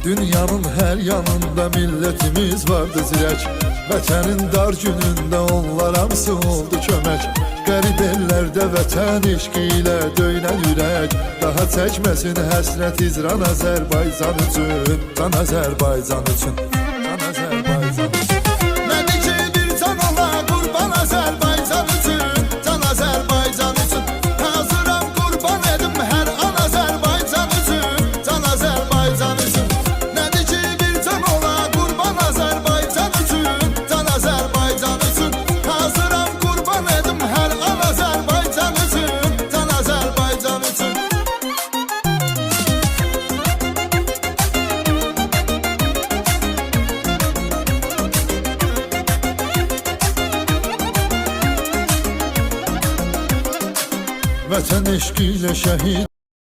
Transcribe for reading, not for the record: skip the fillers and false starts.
Dünyanın her yanında milletimiz vardı zirek. Vətənin dar günündə onlar hamısı oldu kömək. Qərib ellərdə vətən işqi ilə döynən ürək. Daha çəkməsin həsrət izran Azərbaycan üçün, can Azərbaycan üçün, can Azərbaycan üçün. Nədir ki bir can ola qurban Azərbaycan üçün, can Azərbaycan üçün. Hazıram qurban edim hər an Azərbaycan üçün, can Azərbaycan üçün. Nədir ki bir can ola qurban Azərbaycan üçün, can Azərbaycan üçün. Hazıram qurban edim hər an Azərbaycan üçün, can Azərbaycan üçün. Vətən eşqi ilə şəhid